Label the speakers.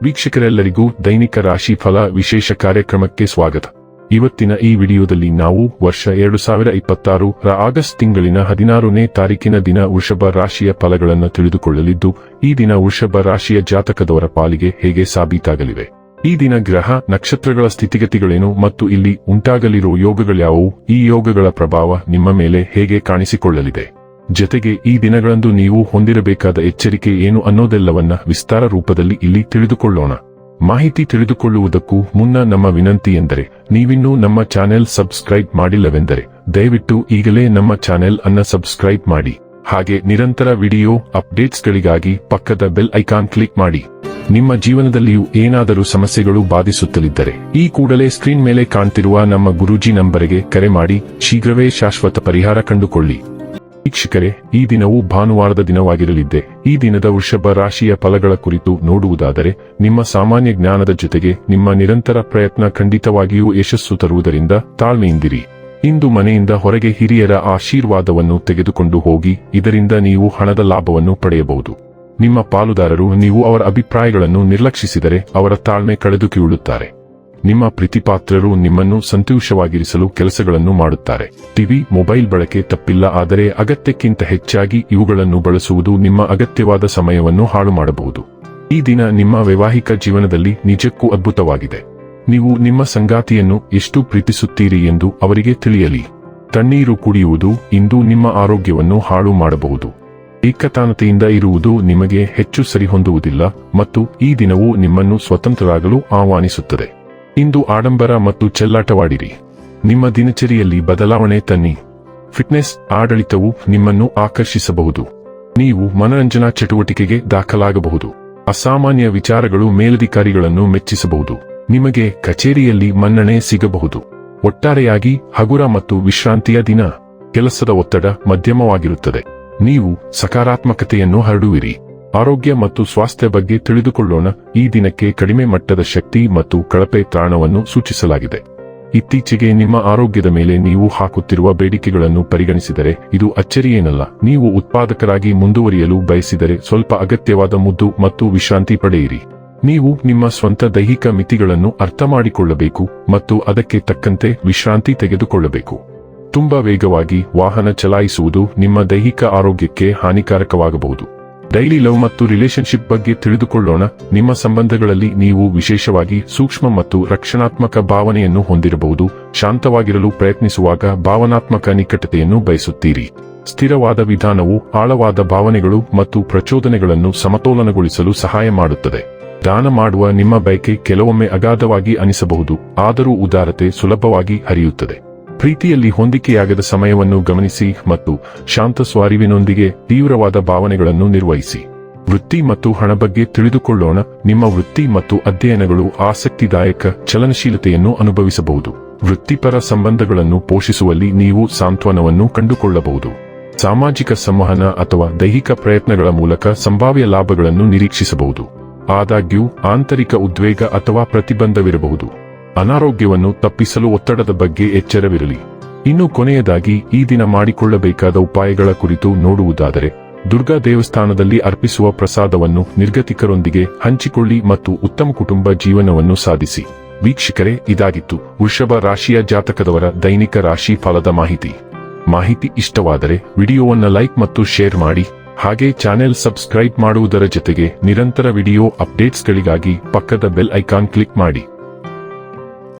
Speaker 1: ವೀಕ್ಷಕರೆಲ್ಲರಿಗೂ ದೈನಿಕ ರಾಶಿ ಫಲ ವಿಶೇಷ ಕಾರ್ಯಕ್ರಮಕ್ಕೆ ಸ್ವಾಗತ. ಇವತ್ತಿನ ಈ ವಿಡಿಯೋದಲ್ಲಿ ನಾವು ವರ್ಷ 2026 ರ ಆಗಸ್ಟ್ ತಿಂಗಳಿನ 16ನೇ ತಾರೀಕಿನ ದಿನ ವೃಷಭ ರಾಶಿಯ ಫಲಗಳನ್ನು ತಿಳಿದುಕೊಳ್ಳಲಿದ್ದು, ಈ ದಿನ ವೃಷಭ ರಾಶಿಯ ಜಾತಕದವರ ಪಾಲಿಗೆ ಹೇಗೆ ಸಾಬೀತಾಗಲಿವೆ, ಈ ದಿನ ಗ್ರಹ ನಕ್ಷತ್ರಗಳ ಸ್ಥಿತಿಗತಿಗಳೇನು ಮತ್ತು ಇಲ್ಲಿ ಉಂಟಾಗಲಿರುವ ಯೋಗಗಳ್ಯಾವುವು, ಈ ಯೋಗಗಳ ಪ್ರಭಾವ ನಿಮ್ಮ ಮೇಲೆ ಹೇಗೆ ಕಾಣಿಸಿಕೊಳ್ಳಲಿದೆ, ಜೊತೆಗೆ ಈ ದಿನಗಳಂದು ನೀವು ಹೊಂದಿರಬೇಕಾದ ಎಚ್ಚರಿಕೆ ಏನು ಅನ್ನೋದೆಲ್ಲವನ್ನ ವಿಸ್ತಾರ ರೂಪದಲ್ಲಿ ಇಲ್ಲಿ ತಿಳಿದುಕೊಳ್ಳೋಣ. ಮಾಹಿತಿ ತಿಳಿದುಕೊಳ್ಳುವುದಕ್ಕೂ ಮುನ್ನ ನಮ್ಮ ವಿನಂತಿ ಎಂದರೆ, ನೀವಿನ್ನೂ ನಮ್ಮ ಚಾನೆಲ್ ಸಬ್ಸ್ಕ್ರೈಬ್ ಮಾಡಿಲ್ಲವೆಂದರೆ ದಯವಿಟ್ಟು ಈಗಲೇ ನಮ್ಮ ಚಾನೆಲ್ ಅನ್ನ ಸಬ್ಸ್ಕ್ರೈಬ್ ಮಾಡಿ. ಹಾಗೆ ನಿರಂತರ ವಿಡಿಯೋ ಅಪ್ಡೇಟ್ಸ್ಗಳಿಗಾಗಿ ಪಕ್ಕದ ಬೆಲ್ ಐಕಾನ್ ಕ್ಲಿಕ್ ಮಾಡಿ. ನಿಮ್ಮ ಜೀವನದಲ್ಲಿಯೂ ಏನಾದರೂ ಸಮಸ್ಯೆಗಳು ಬಾಧಿಸುತ್ತಲಿದ್ದರೆ ಈ ಕೂಡಲೇ ಸ್ಕ್ರೀನ್ ಮೇಲೆ ಕಾಣ್ತಿರುವ ನಮ್ಮ ಗುರೂಜಿ ನಂಬರಿಗೆ ಕರೆ ಮಾಡಿ ಶೀಘ್ರವೇ ಶಾಶ್ವತ ಪರಿಹಾರ ಕಂಡುಕೊಳ್ಳಿ. ವೀಕ್ಷಕರೇ, ಈ ದಿನವು ಭಾನುವಾರದ ದಿನವಾಗಿರಲಿದ್ದೆ. ಈ ದಿನದ ವೃಷಭ ರಾಶಿಯ ಫಲಗಳ ಕುರಿತು ನೋಡುವುದಾದರೆ, ನಿಮ್ಮ ಸಾಮಾನ್ಯ ಜ್ಞಾನದ ಜೊತೆಗೆ ನಿಮ್ಮ ನಿರಂತರ ಪ್ರಯತ್ನ ಖಂಡಿತವಾಗಿಯೂ ಯಶಸ್ಸು ತರುವುದರಿಂದ ತಾಳ್ಮೆಯಿಂದಿರಿ. ಇಂದು ಮನೆಯಿಂದ ಹೊರಗೆ ಹಿರಿಯರ ಆಶೀರ್ವಾದವನ್ನು ತೆಗೆದುಕೊಂಡು ಹೋಗಿ, ಇದರಿಂದ ನೀವು ಹಣದ ಲಾಭವನ್ನು ಪಡೆಯಬಹುದು. ನಿಮ್ಮ ಪಾಲುದಾರರು ನೀವು ಅವರ ಅಭಿಪ್ರಾಯಗಳನ್ನು ನಿರ್ಲಕ್ಷಿಸಿದರೆ ಅವರ ತಾಳ್ಮೆ ಕಳೆದುಕೊಳ್ಳುತ್ತಾರೆ. ನಿಮ್ಮ ಪ್ರೀತಿಪಾತ್ರರು ನಿಮ್ಮನ್ನು ಸಂತೋಷವಾಗಿರಿಸಲು ಕೆಲಸಗಳನ್ನು ಮಾಡುತ್ತಾರೆ. ಟಿವಿ, ಮೊಬೈಲ್ ಬಳಕೆ ತಪ್ಪಿಲ್ಲ, ಆದರೆ ಅಗತ್ಯಕ್ಕಿಂತ ಹೆಚ್ಚಾಗಿ ಇವುಗಳನ್ನು ಬಳಸುವುದು ನಿಮ್ಮ ಅಗತ್ಯವಾದ ಸಮಯವನ್ನು ಹಾಳು ಮಾಡಬಹುದು. ಈ ದಿನ ನಿಮ್ಮ ವೈವಾಹಿಕ ಜೀವನದಲ್ಲಿ ನಿಜಕ್ಕೂ ಅದ್ಭುತವಾಗಿದೆ. ನೀವು ನಿಮ್ಮ ಸಂಗಾತಿಯನ್ನು ಎಷ್ಟು ಪ್ರೀತಿಸುತ್ತೀರಿ ಎಂದು ಅವರಿಗೆ ತಿಳಿಯಲಿ. ತಣ್ಣೀರು ಕುಡಿಯುವುದು ಇಂದು ನಿಮ್ಮ ಆರೋಗ್ಯವನ್ನು ಹಾಳು ಮಾಡಬಹುದು. ಏಕತಾನತೆಯಿಂದ ಇರುವುದು ನಿಮಗೆ ಹೆಚ್ಚು ಸರಿಹೊಂದುವುದಿಲ್ಲ ಮತ್ತು ಈ ದಿನವು ನಿಮ್ಮನ್ನು ಸ್ವತಂತ್ರರಾಗಲು ಆಹ್ವಾನಿಸುತ್ತದೆ. ಇಂದು ಆಡಂಬರ ಮತ್ತು ಚೆಲ್ಲಾಟವಾಡಿರಿ. ನಿಮ್ಮ ದಿನಚರಿಯಲ್ಲಿ ಬದಲಾವಣೆ ತನ್ನಿ. ಫಿಟ್ನೆಸ್ ಆಡಳಿತವು ನಿಮ್ಮನ್ನು ಆಕರ್ಷಿಸಬಹುದು. ನೀವು ಮನರಂಜನಾ ಚಟುವಟಿಕೆಗೆ ದಾಖಲಾಗಬಹುದು. ಅಸಾಮಾನ್ಯ ವಿಚಾರಗಳು ಮೇಲಧಿಕಾರಿಗಳನ್ನು ಮೆಚ್ಚಿಸಬಹುದು. ನಿಮಗೆ ಕಚೇರಿಯಲ್ಲಿ ಮನ್ನಣೆ ಸಿಗಬಹುದು. ಒಟ್ಟಾರೆಯಾಗಿ ಹಗುರ ಮತ್ತು ವಿಶ್ರಾಂತಿಯ ದಿನ. ಕೆಲಸದ ಒತ್ತಡ ಮಧ್ಯಮವಾಗಿರುತ್ತದೆ. ನೀವು ಸಕಾರಾತ್ಮಕತೆಯನ್ನು ಹರಡುವಿರಿ. ಆರೋಗ್ಯ ಮತ್ತು ಸ್ವಾಸ್ಥ್ಯ ಬಗ್ಗೆ ತಿಳಿದುಕೊಳ್ಳೋಣ. ಈ ದಿನಕ್ಕೆ ಕಡಿಮೆ ಮಟ್ಟದ ಶಕ್ತಿ ಮತ್ತು ಕಳಪೆ ತ್ರಾಣವನ್ನು ಸೂಚಿಸಲಾಗಿದೆ. ಇತ್ತೀಚೆಗೆ ನಿಮ್ಮ ಆರೋಗ್ಯದ ಮೇಲೆ ನೀವು ಹಾಕುತ್ತಿರುವ ಬೇಡಿಕೆಗಳನ್ನು ಪರಿಗಣಿಸಿದರೆ ಇದು ಅಚ್ಚರಿಯೇನಲ್ಲ. ನೀವು ಉತ್ಪಾದಕರಾಗಿ ಮುಂದುವರಿಯಲು ಬಯಸಿದರೆ ಸ್ವಲ್ಪ ಅಗತ್ಯವಾದ ಮುದ್ದು ಮತ್ತು ವಿಶ್ರಾಂತಿ ಪಡೆಯಿರಿ. ನೀವು ನಿಮ್ಮ ಸ್ವಂತ ದೈಹಿಕ ಮಿತಿಗಳನ್ನು ಅರ್ಥಮಾಡಿಕೊಳ್ಳಬೇಕು ಮತ್ತು ಅದಕ್ಕೆ ತಕ್ಕಂತೆ ವಿಶ್ರಾಂತಿ ತೆಗೆದುಕೊಳ್ಳಬೇಕು. ತುಂಬಾ ವೇಗವಾಗಿ ವಾಹನ ಚಲಾಯಿಸುವುದು ನಿಮ್ಮ ದೈಹಿಕ ಆರೋಗ್ಯಕ್ಕೆ ಹಾನಿಕಾರಕವಾಗಬಹುದು. ಡೈಲಿ ಲವ್ ಮತ್ತು ರಿಲೇಶನ್ಶಿಪ್ ಬಗ್ಗೆ ತಿಳಿದುಕೊಳ್ಳೋಣ. ನಿಮ್ಮ ಸಂಬಂಧಗಳಲ್ಲಿ ನೀವು ವಿಶೇಷವಾಗಿ ಸೂಕ್ಷ್ಮ ಮತ್ತು ರಕ್ಷಣಾತ್ಮಕ ಭಾವನೆಯನ್ನು ಹೊಂದಿರಬಹುದು. ಶಾಂತವಾಗಿರಲು ಪ್ರಯತ್ನಿಸುವಾಗ ಭಾವನಾತ್ಮಕ ನಿಕಟತೆಯನ್ನು ಬಯಸುತ್ತೀರಿ. ಸ್ಥಿರವಾದ ವಿಧಾನವು ಆಳವಾದ ಭಾವನೆಗಳು ಮತ್ತು ಪ್ರಚೋದನೆಗಳನ್ನು ಸಮತೋಲನಗೊಳಿಸಲು ಸಹಾಯ ಮಾಡುತ್ತದೆ. ದಾನ ಮಾಡುವ ನಿಮ್ಮ ಬಯಕೆ ಕೆಲವೊಮ್ಮೆ ಅಗಾಧವಾಗಿ ಅನಿಸಬಹುದು, ಆದರೂ ಉದಾರತೆ ಸುಲಭವಾಗಿ ಹರಿಯುತ್ತದೆ. ಪ್ರೀತಿಯಲ್ಲಿ ಹೊಂದಿಕೆಯಾಗದ ಸಮಯವನ್ನು ಗಮನಿಸಿ ಮತ್ತು ಶಾಂತ ಸ್ವಾರಿವಿನೊಂದಿಗೆ ತೀವ್ರವಾದ ಭಾವನೆಗಳನ್ನು ನಿರ್ವಹಿಸಿ. ವೃತ್ತಿ ಮತ್ತು ಹಣ ಬಗ್ಗೆ ತಿಳಿದುಕೊಳ್ಳೋಣ. ನಿಮ್ಮ ವೃತ್ತಿ ಮತ್ತು ಅಧ್ಯಯನಗಳು ಆಸಕ್ತಿದಾಯಕ ಚಲನಶೀಲತೆಯನ್ನು ಅನುಭವಿಸಬಹುದು. ವೃತ್ತಿಪರ ಸಂಬಂಧಗಳನ್ನು ಪೋಷಿಸುವಲ್ಲಿ ನೀವು ಸಾಂತ್ವನವನ್ನು ಕಂಡುಕೊಳ್ಳಬಹುದು. ಸಾಮಾಜಿಕ ಸಂವಹನ ಅಥವಾ ದೈಹಿಕ ಪ್ರಯತ್ನಗಳ ಮೂಲಕ ಸಂಭಾವ್ಯ ಲಾಭಗಳನ್ನು ನಿರೀಕ್ಷಿಸಬಹುದು. ಆದಾಗ್ಯೂ ಆಂತರಿಕ ಉದ್ವೇಗ ಅಥವಾ ಪ್ರತಿಬಂಧವಿರಬಹುದು. ಅನಾರೋಗ್ಯವನ್ನು ತಪ್ಪಿಸಲು ಒತ್ತಡದ ಬಗ್ಗೆ ಎಚ್ಚರವಿರಲಿ. ಇನ್ನು ಕೊನೆಯದಾಗಿ ಈ ದಿನ ಮಾಡಿಕೊಳ್ಳಬೇಕಾದ ಉಪಾಯಗಳ ಕುರಿತು ನೋಡುವುದಾದರೆ, ದುರ್ಗಾ ದೇವಸ್ಥಾನದಲ್ಲಿ ಅರ್ಪಿಸುವ ಪ್ರಸಾದವನ್ನು ನಿರ್ಗತಿಕರೊಂದಿಗೆ ಹಂಚಿಕೊಳ್ಳಿ ಮತ್ತು ಉತ್ತಮ ಕುಟುಂಬ ಜೀವನವನ್ನು ಸಾಧಿಸಿ. ವೀಕ್ಷಕರೇ, ಇದಾಗಿತ್ತು ವೃಷಭ ರಾಶಿಯ ಜಾತಕದವರ ದೈನಿಕ ರಾಶಿ ಫಲದ ಮಾಹಿತಿ ಇಷ್ಟವಾದರೆ ವಿಡಿಯೋವನ್ನು ಲೈಕ್ ಮತ್ತು ಶೇರ್ ಮಾಡಿ. ಹಾಗೆ ಚಾನೆಲ್ ಸಬ್ಸ್ಕ್ರೈಬ್ ಮಾಡುವುದರ ಜೊತೆಗೆ ನಿರಂತರ ವಿಡಿಯೋ ಅಪ್ಡೇಟ್ಸ್ಗಳಿಗಾಗಿ ಪಕ್ಕದ ಬೆಲ್ ಐಕಾನ್ ಕ್ಲಿಕ್ ಮಾಡಿ.